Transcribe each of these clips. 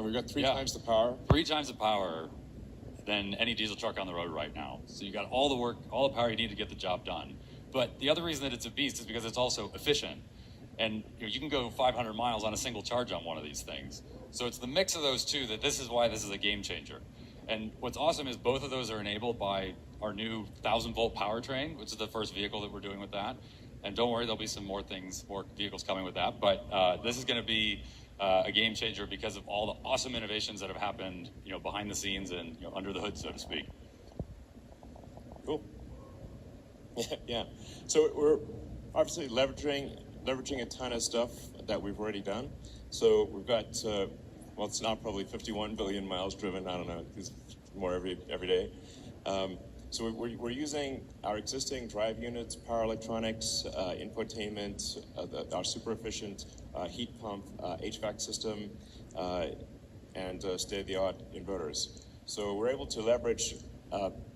Well, we've got three times the power. 3 times the power than any diesel truck on the road right now. So you got all the work, all the power you need to get the job done. But the other reason that it's a beast is because it's also efficient. And you can go 500 miles on a single charge on one of these things. So it's the mix of those two that this is why this is a game changer. And what's awesome is both of those are enabled by our new 1,000-volt powertrain, which is the first vehicle that we're doing with that. And don't worry, there'll be some more vehicles coming with that. But this is going to be a game changer because of all the awesome innovations that have happened, behind the scenes and under the hood, so to speak. Cool. Yeah. So we're obviously leveraging a ton of stuff that we've already done. So we've got it's now probably 51 billion miles driven. I don't know, it's more every day. So we're using our existing drive units, power electronics, infotainment, our super efficient heat pump, HVAC system, and state-of-the-art inverters. So we're able to leverage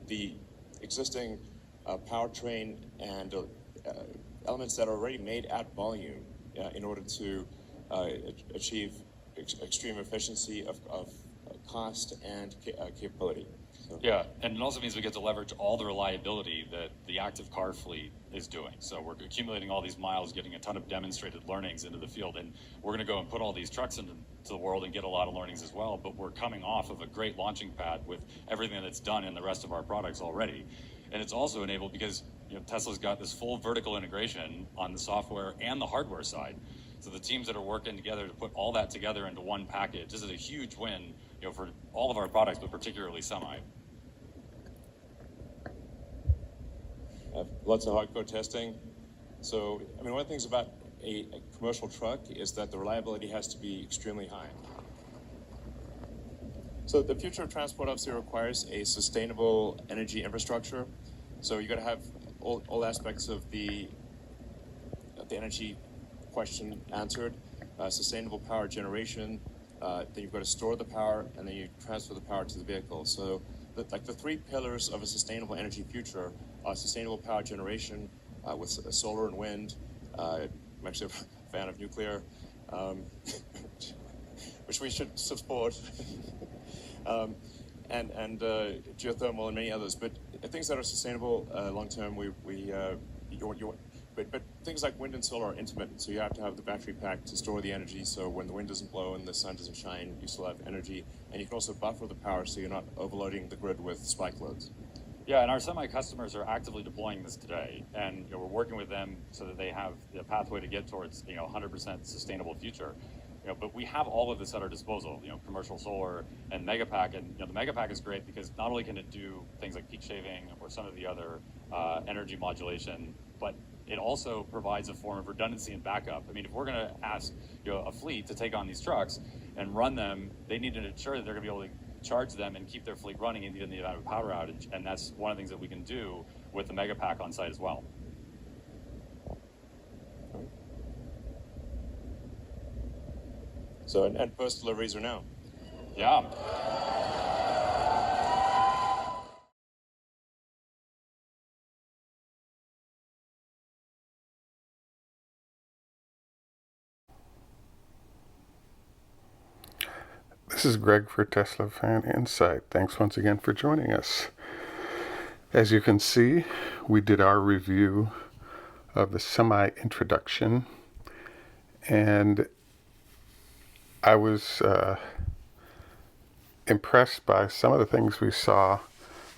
the existing powertrain and elements that are already made at volume in order to achieve extreme efficiency of cost and capability. So. Yeah, and it also means we get to leverage all the reliability that the active car fleet is doing. So we're accumulating all these miles, getting a ton of demonstrated learnings into the field, and we're going to go and put all these trucks into the world and get a lot of learnings as well. But we're coming off of a great launching pad with everything that's done in the rest of our products already. And it's also enabled because Tesla's got this full vertical integration on the software and the hardware side. So the teams that are working together to put all that together into one package, this is a huge win, for all of our products, but particularly Semi. Lots of hardcore testing. So, one of the things about a commercial truck is that the reliability has to be extremely high. So the future of transport obviously requires a sustainable energy infrastructure. So you got to have all aspects of the energy question answered. Sustainable power generation. Then you've got to store the power, and then you transfer the power to the vehicle. So, the 3 pillars of a sustainable energy future are sustainable power generation with solar and wind. I'm actually a fan of nuclear, which we should support, and geothermal and many others. But things that are sustainable long term, But things like wind and solar are intermittent, so you have to have the battery pack to store the energy, so when the wind doesn't blow and the sun doesn't shine, you still have energy. And you can also buffer the power so you're not overloading the grid with spike loads. Yeah, and our Semi customers are actively deploying this today, and we're working with them so that they have the pathway to get towards 100% sustainable future. But we have all of this at our disposal, commercial solar and Megapack. And the Megapack is great because not only can it do things like peak shaving or some of the other energy modulation, but it also provides a form of redundancy and backup. If we're going to ask a fleet to take on these trucks and run them, they need to ensure that they're going to be able to charge them and keep their fleet running in the event of a power outage. And that's one of the things that we can do with the Megapack on site as well. So, and first deliveries are now. Yeah. This is Greg for Teslafaninsight. Thanks once again for joining us. As you can see, we did our review of the Semi introduction, and I was impressed by some of the things we saw.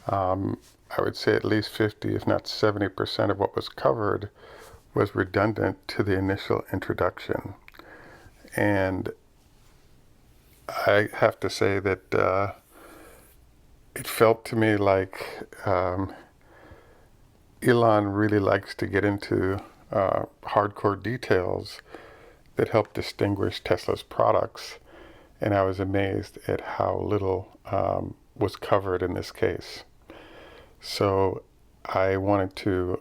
I would say at least 50, if not 70% of what was covered was redundant to the initial introduction. And I have to say that it felt to me like Elon really likes to get into hardcore details that help distinguish Tesla's products, and I was amazed at how little was covered in this case. So I wanted to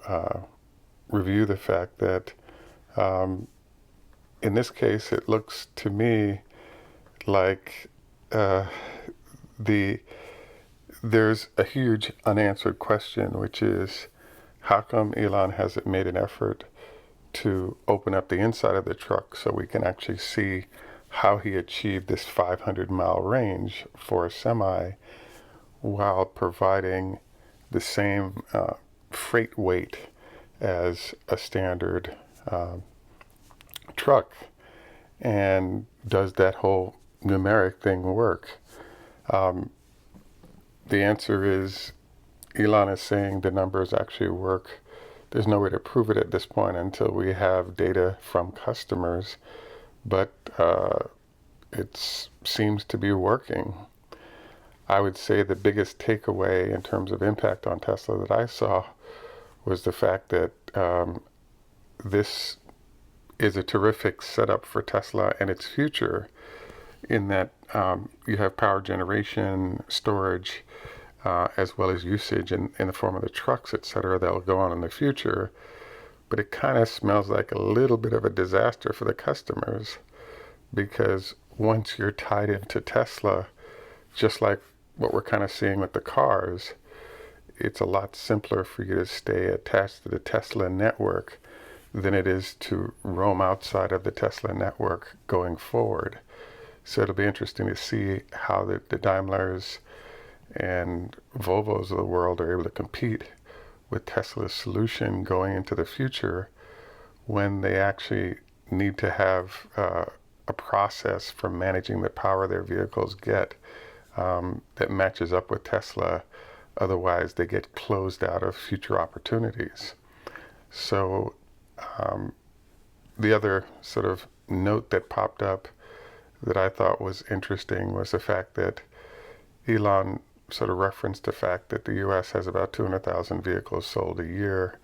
review the fact that in this case it looks to me like there's a huge unanswered question, which is how come Elon hasn't made an effort to open up the inside of the truck so we can actually see how he achieved this 500-mile range for a semi while providing the same freight weight as a standard truck. And does that whole numeric thing work? The answer is Elon is saying the numbers actually work. There's no way to prove it at this point until we have data from customers, but it seems to be working. I would say the biggest takeaway in terms of impact on Tesla that I saw was the fact that this is a terrific setup for Tesla and its future, in that you have power generation, storage, as well as usage in the form of the trucks, etc., that will go on in the future. But it kind of smells like a little bit of a disaster for the customers, because once you're tied into Tesla, just like what we're kind of seeing with the cars, it's a lot simpler for you to stay attached to the Tesla network than it is to roam outside of the Tesla network going forward. So it'll be interesting to see how the Daimlers and Volvos of the world are able to compete with Tesla's solution going into the future, when they actually need to have a process for managing the power their vehicles get that matches up with Tesla. Otherwise, they get closed out of future opportunities. So the other sort of note that popped up that I thought was interesting was the fact that Elon sort of referenced the fact that the U.S. has about 200,000 vehicles sold a year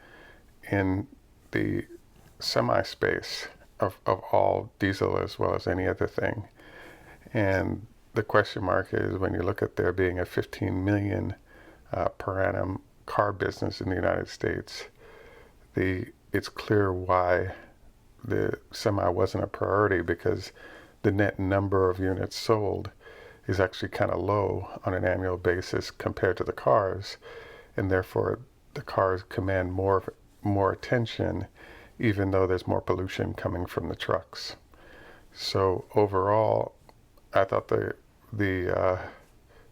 in the semi-space of all diesel as well as any other thing. And the question mark is, when you look at there being a 15 million per annum car business in the United States, it's clear why the semi wasn't a priority, because the net number of units sold is actually kind of low on an annual basis compared to the cars, and therefore the cars command more attention, even though there's more pollution coming from the trucks. So overall, I thought the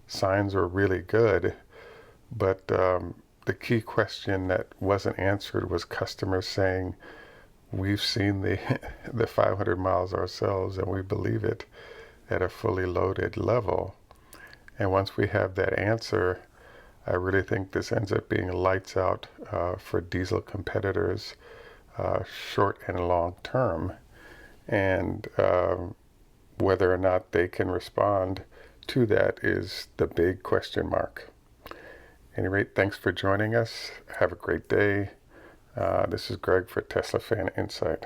signs were really good, but the key question that wasn't answered was customers saying, we've seen the 500 miles ourselves and we believe it at a fully loaded level. And once we have that answer, I really think this ends up being lights out for diesel competitors, short and long term. And whether or not they can respond to that is the big question mark. At any rate, thanks for joining us. Have a great day. This is Greg for Teslafaninsight.